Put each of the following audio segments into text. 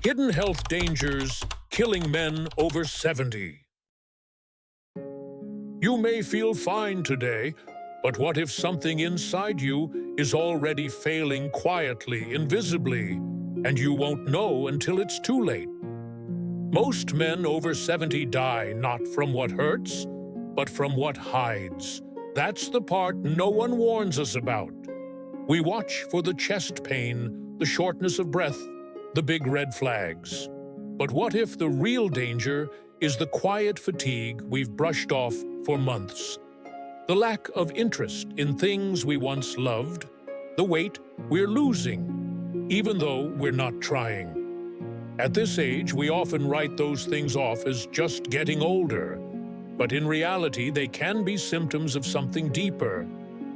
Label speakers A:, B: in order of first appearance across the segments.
A: Hidden health dangers killing men over 70. You may feel fine today, but what if something inside you is already failing quietly, invisibly, and you won't know until it's too late? Most men over 70 die not from what hurts, but from what hides. That's the part no one warns us about. We watch for the chest pain, the shortness of breath, the big red flags. But what if the real danger is the quiet fatigue we've brushed off for months? The lack of interest in things we once loved, the weight we're losing, even though we're not trying. At this age, we often write those things off as just getting older, but in reality, they can be symptoms of something deeper,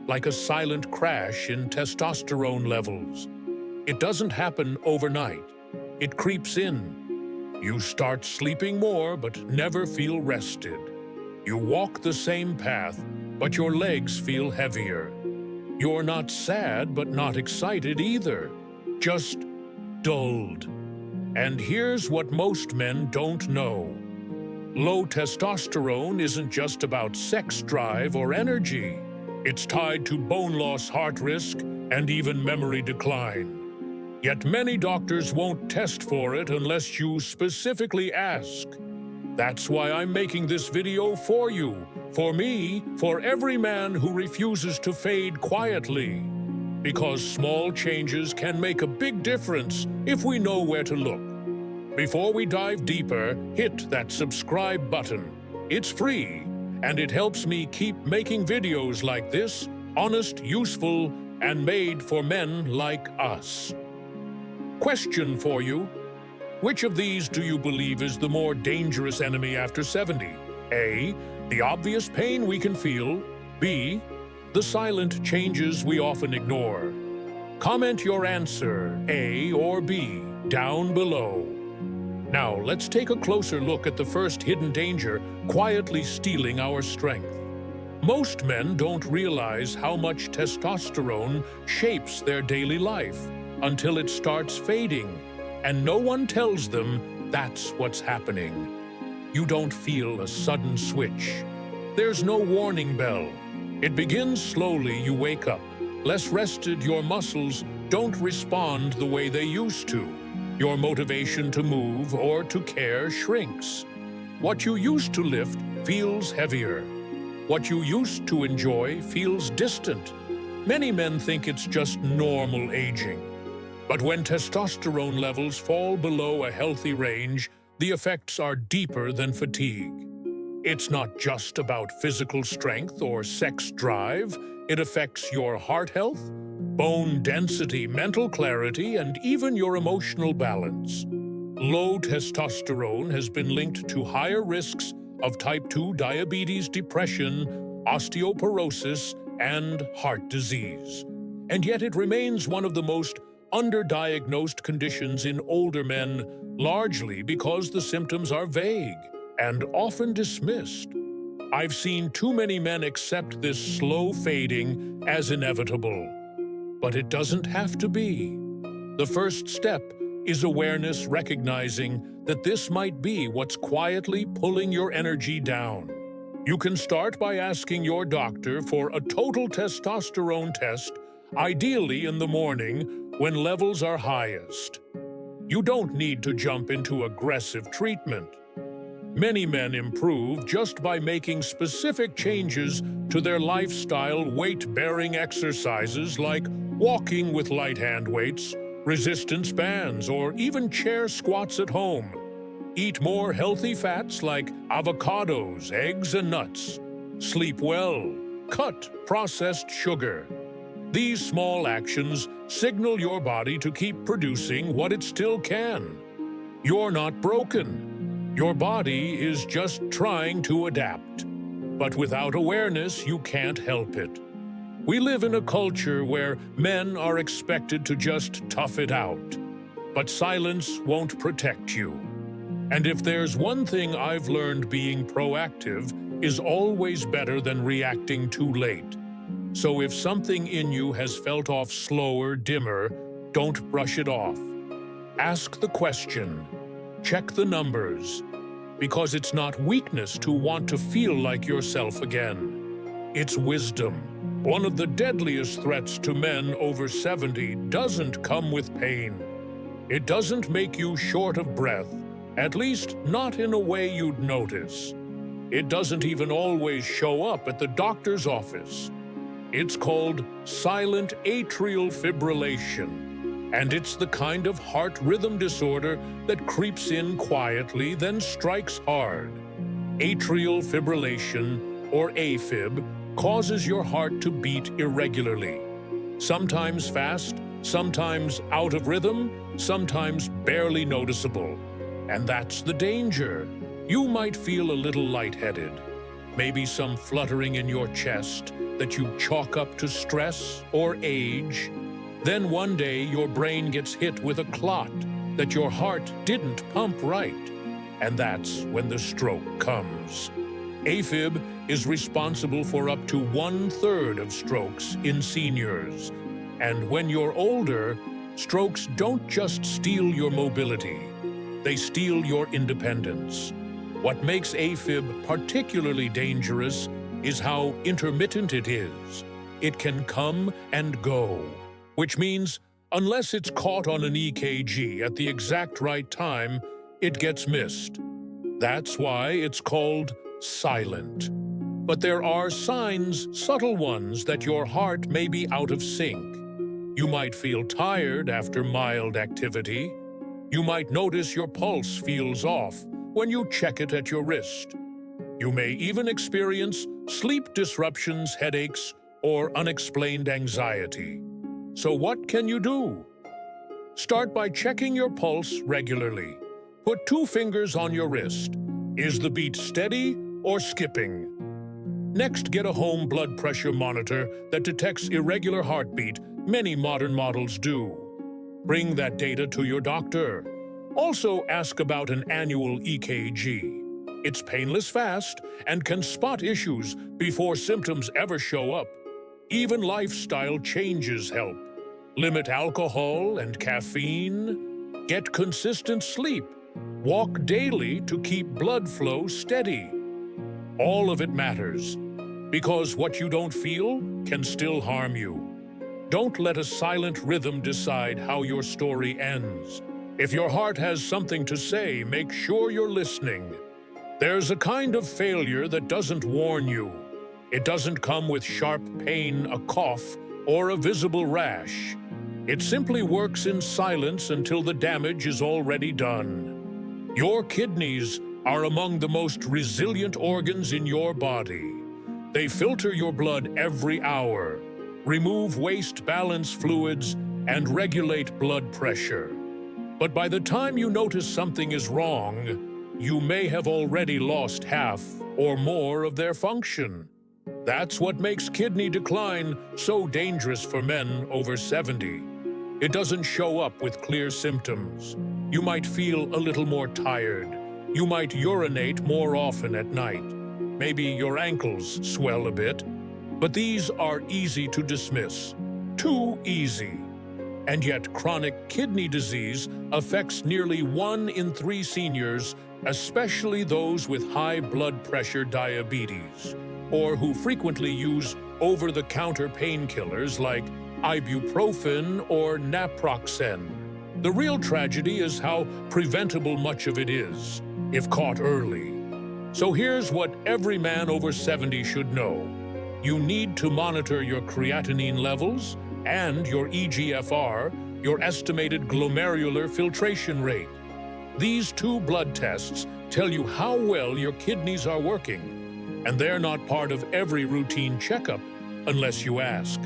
A: like a silent crash in testosterone levels. It doesn't happen overnight. It creeps in. You start sleeping more but never feel rested. You walk the same path, but your legs feel heavier. You're not sad but not excited either, just dulled. And here's what most men don't know. Low testosterone isn't just about sex drive or energy. It's tied to bone loss, heart risk, and even memory decline. Yet many doctors won't test for it unless you specifically ask. That's why I'm making this video for you, for me, for every man who refuses to fade quietly. Because small changes can make a big difference if we know where to look. Before we dive deeper, hit that subscribe button. It's free, and it helps me keep making videos like this, honest, useful, and made for men like us. Question for you. Which of these do you believe is the more dangerous enemy after 70? A. The obvious pain we can feel. B. The silent changes we often ignore. Comment your answer, A or B, down below. Now, let's take a closer look at the first hidden danger quietly stealing our strength. Most men don't realize how much testosterone shapes their daily life until it starts fading, and no one tells them that's what's happening. You don't feel a sudden switch. There's no warning bell. It begins slowly. You wake up. Less rested, your muscles don't respond the way they used to. Your motivation to move or to care shrinks. What you used to lift feels heavier. What you used to enjoy feels distant. Many men think it's just normal aging. But when testosterone levels fall below a healthy range, the effects are deeper than fatigue. It's not just about physical strength or sex drive. It affects your heart health, bone density, mental clarity, and even your emotional balance. Low testosterone has been linked to higher risks of type 2 diabetes, depression, osteoporosis, and heart disease. And yet it remains one of the most underdiagnosed conditions in older men, largely because the symptoms are vague and often dismissed. I've seen too many men accept this slow fading as inevitable. But it doesn't have to be. The first step is awareness, recognizing that this might be what's quietly pulling your energy down. You can start by asking your doctor for a total testosterone test, ideally in the morning when levels are highest. You don't need to jump into aggressive treatment. Many men improve just by making specific changes to their lifestyle, weight-bearing exercises like walking with light hand weights, resistance bands, or even chair squats at home. Eat more healthy fats like avocados, eggs, and nuts. Sleep well. Cut processed sugar. These small actions signal your body to keep producing what it still can. You're not broken. Your body is just trying to adapt. But without awareness, you can't help it. We live in a culture where men are expected to just tough it out. But silence won't protect you. And if there's one thing I've learned, being proactive is always better than reacting too late. So if something in you has felt off slower, dimmer, don't brush it off. Ask the question. Check the numbers. Because it's not weakness to want to feel like yourself again. It's wisdom. One of the deadliest threats to men over 70 doesn't come with pain. It doesn't make you short of breath, at least not in a way you'd notice. It doesn't even always show up at the doctor's office. It's called silent atrial fibrillation, and it's the kind of heart rhythm disorder that creeps in quietly, then strikes hard. Atrial fibrillation, or AFib, causes your heart to beat irregularly. Sometimes fast, sometimes out of rhythm, sometimes barely noticeable. And that's the danger. You might feel a little lightheaded, maybe some fluttering in your chest that you chalk up to stress or age. Then one day your brain gets hit with a clot that your heart didn't pump right. And that's when the stroke comes. AFib is responsible for up to 1/3 of strokes in seniors. And when you're older, strokes don't just steal your mobility, they steal your independence. What makes AFib particularly dangerous is how intermittent it is. It can come and go, which means unless it's caught on an EKG at the exact right time, it gets missed. That's why it's called silent. But there are signs, subtle ones, that your heart may be out of sync. You might feel tired after mild activity. You might notice your pulse feels off when you check it at your wrist. You may even experience sleep disruptions, headaches, or unexplained anxiety. So what can you do? Start by checking your pulse regularly. Put 2 fingers on your wrist. Is the beat steady or skipping? Next, get a home blood pressure monitor that detects irregular heartbeat. Many modern models do. Bring that data to your doctor. Also, ask about an annual EKG. It's painless, fast, and can spot issues before symptoms ever show up. Even lifestyle changes help. Limit alcohol and caffeine. Get consistent sleep. Walk daily to keep blood flow steady. All of it matters, because what you don't feel can still harm you. Don't let a silent rhythm decide how your story ends. If your heart has something to say, make sure you're listening. There's a kind of failure that doesn't warn you. It doesn't come with sharp pain, a cough, or a visible rash. It simply works in silence until the damage is already done. Your kidneys are among the most resilient organs in your body. They filter your blood every hour, remove waste balance fluids, and regulate blood pressure. But by the time you notice something is wrong, you may have already lost half or more of their function. That's what makes kidney decline so dangerous for men over 70. It doesn't show up with clear symptoms. You might feel a little more tired. You might urinate more often at night. Maybe your ankles swell a bit. But these are easy to dismiss. Too easy. And yet chronic kidney disease affects nearly 1 in 3 seniors, especially those with high blood pressure diabetes, or who frequently use over-the-counter painkillers like ibuprofen or naproxen. The real tragedy is how preventable much of it is, if caught early. So here's what every man over 70 should know. You need to monitor your creatinine levels and your eGFR, your estimated glomerular filtration rate. These 2 blood tests tell you how well your kidneys are working, and they're not part of every routine checkup unless you ask.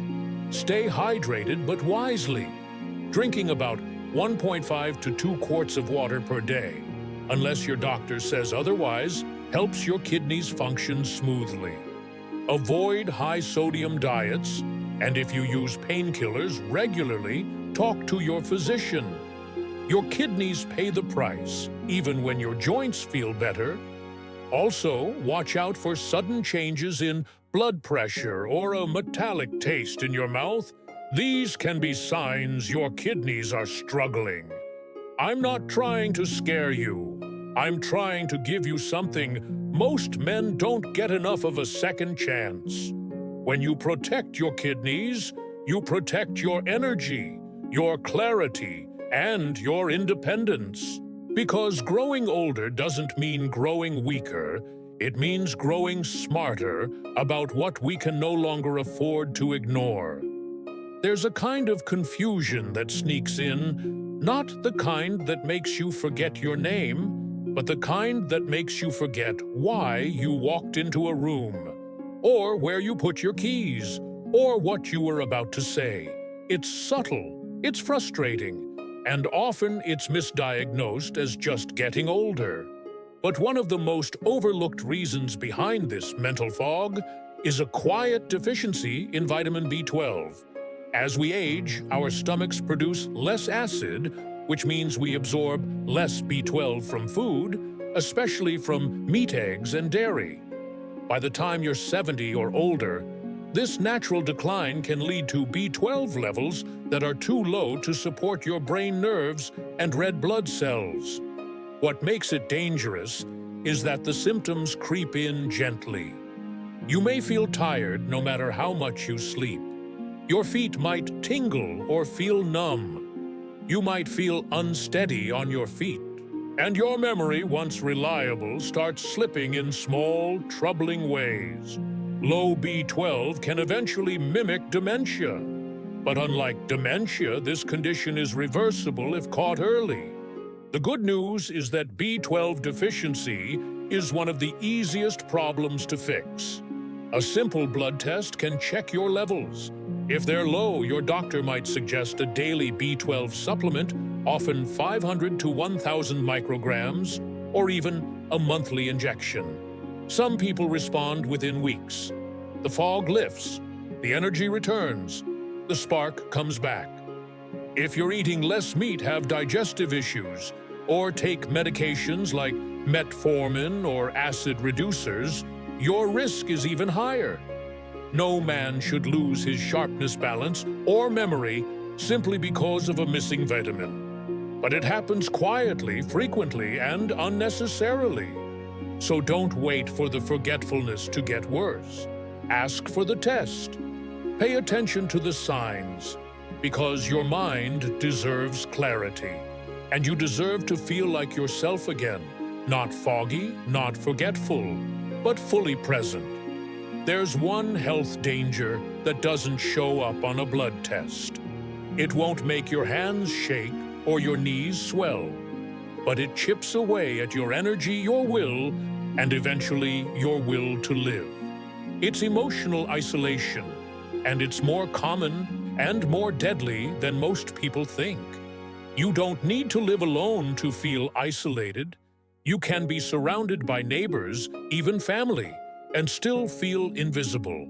A: Stay hydrated, but wisely. Drinking about 1.5 to 2 quarts of water per day, unless your doctor says otherwise, helps your kidneys function smoothly. Avoid high-sodium diets, and if you use painkillers regularly, talk to your physician. Your kidneys pay the price, even when your joints feel better. Also, watch out for sudden changes in blood pressure or a metallic taste in your mouth. These can be signs your kidneys are struggling. I'm not trying to scare you. I'm trying to give you something most men don't get enough of: a second chance. When you protect your kidneys, you protect your energy, your clarity, and your independence. Because growing older doesn't mean growing weaker, it means growing smarter about what we can no longer afford to ignore. There's a kind of confusion that sneaks in, not the kind that makes you forget your name, but the kind that makes you forget why you walked into a room, or where you put your keys, or what you were about to say. It's subtle, it's frustrating, and often it's misdiagnosed as just getting older. But one of the most overlooked reasons behind this mental fog is a quiet deficiency in vitamin B12. As we age, our stomachs produce less acid, which means we absorb less B12 from food, especially from meat, eggs, and dairy. By the time you're 70 or older, this natural decline can lead to B12 levels that are too low to support your brain nerves and red blood cells. What makes it dangerous is that the symptoms creep in gently. You may feel tired no matter how much you sleep. Your feet might tingle or feel numb. You might feel unsteady on your feet. And your memory, once reliable, starts slipping in small, troubling ways. Low B12 can eventually mimic dementia. But unlike dementia, this condition is reversible if caught early. The good news is that B12 deficiency is one of the easiest problems to fix. A simple blood test can check your levels. If they're low, your doctor might suggest a daily B12 supplement, often 500 to 1,000 micrograms, or even a monthly injection. Some people respond within weeks. The fog lifts, the energy returns, the spark comes back. If you're eating less meat, have digestive issues, or take medications like metformin or acid reducers, your risk is even higher. No man should lose his sharpness, balance, or memory simply because of a missing vitamin. But it happens quietly, frequently, and unnecessarily. So don't wait for the forgetfulness to get worse. Ask for the test. Pay attention to the signs, because your mind deserves clarity. And you deserve to feel like yourself again, not foggy, not forgetful, but fully present. There's one health danger that doesn't show up on a blood test. It won't make your hands shake or your knees swell, but it chips away at your energy, your will, and eventually your will to live. It's emotional isolation, and it's more common and more deadly than most people think. You don't need to live alone to feel isolated. You can be surrounded by neighbors, even family, and still feel invisible.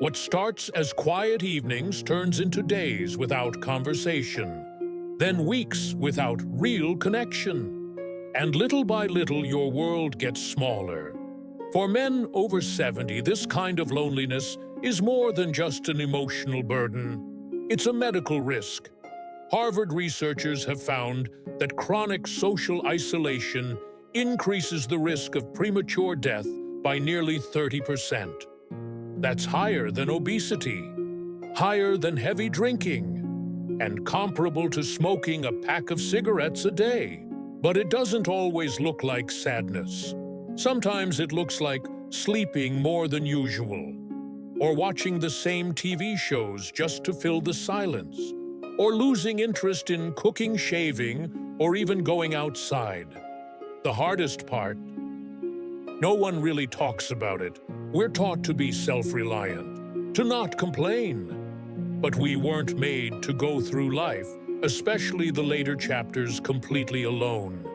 A: What starts as quiet evenings turns into days without conversation, then weeks without real connection. And little by little, your world gets smaller. For men over 70, this kind of loneliness is more than just an emotional burden. It's a medical risk. Harvard researchers have found that chronic social isolation increases the risk of premature death by nearly 30%. That's higher than obesity, higher than heavy drinking, and comparable to smoking a pack of cigarettes a day. But it doesn't always look like sadness. Sometimes it looks like sleeping more than usual, or watching the same TV shows just to fill the silence, or losing interest in cooking, shaving, or even going outside. The hardest part, no one really talks about it. We're taught to be self-reliant, to not complain. But we weren't made to go through life, especially the later chapters, completely alone.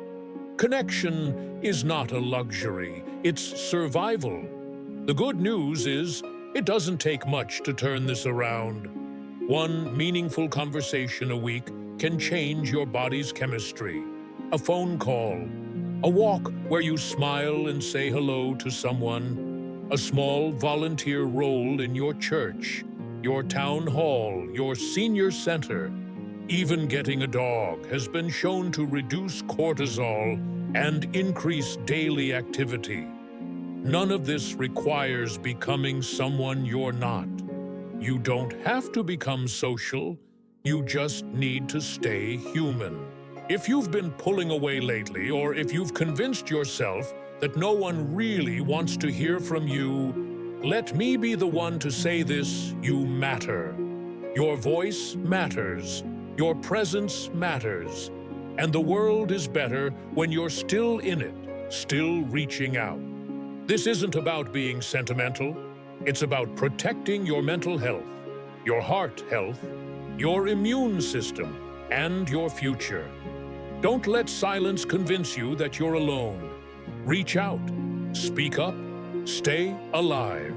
A: Connection is not a luxury, it's survival. The good news is, it doesn't take much to turn this around. One meaningful conversation a week can change your body's chemistry. A phone call, a walk where you smile and say hello to someone, a small volunteer role in your church, your town hall, your senior center. Even getting a dog has been shown to reduce cortisol and increase daily activity. None of this requires becoming someone you're not. You don't have to become social, you just need to stay human. If you've been pulling away lately, or if you've convinced yourself that no one really wants to hear from you, let me be the one to say this: you matter. Your voice matters. Your presence matters. And the world is better when you're still in it, still reaching out. This isn't about being sentimental. It's about protecting your mental health, your heart health, your immune system, and your future. Don't let silence convince you that you're alone. Reach out, speak up, stay alive.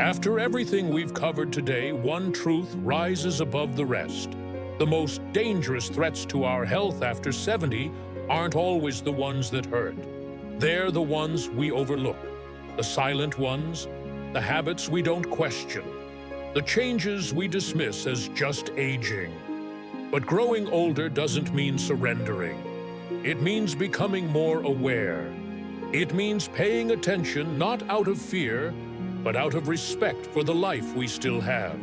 A: After everything we've covered today, one truth rises above the rest. The most dangerous threats to our health after 70 aren't always the ones that hurt. They're the ones we overlook, the silent ones, the habits we don't question, the changes we dismiss as just aging. But growing older doesn't mean surrendering. It means becoming more aware. It means paying attention not out of fear, but out of respect for the life we still have.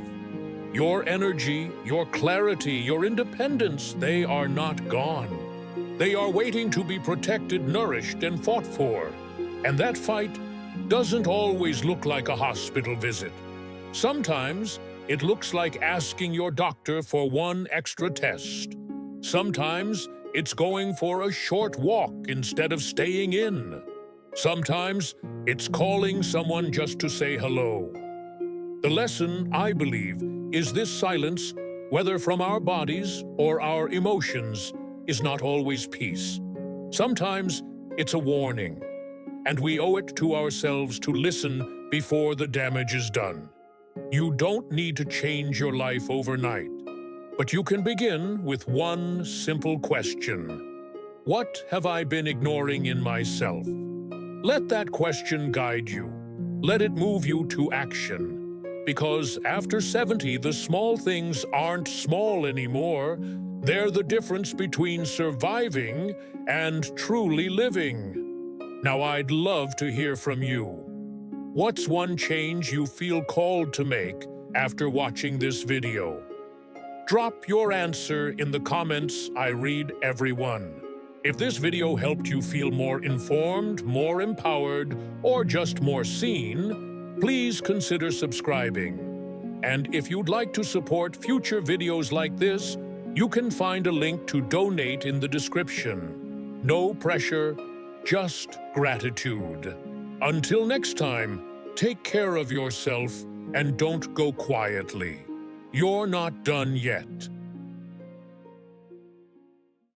A: Your energy, your clarity, your independence, they are not gone. They are waiting to be protected, nourished, and fought for. And that fight doesn't always look like a hospital visit. Sometimes it looks like asking your doctor for one extra test. Sometimes it's going for a short walk instead of staying in. Sometimes it's calling someone just to say hello. The lesson, I believe, is this: silence, whether from our bodies or our emotions, is not always peace. Sometimes it's a warning, and we owe it to ourselves to listen before the damage is done. You don't need to change your life overnight, but you can begin with one simple question. What have I been ignoring in myself? Let that question guide you. Let it move you to action. Because after 70, the small things aren't small anymore. They're the difference between surviving and truly living. Now, I'd love to hear from you. What's one change you feel called to make after watching this video? Drop your answer in the comments. I read every one. If this video helped you feel more informed, more empowered, or just more seen, please consider subscribing. And if you'd like to support future videos like this, you can find a link to donate in the description. No pressure, just gratitude. Until next time, take care of yourself and don't go quietly. You're not done yet.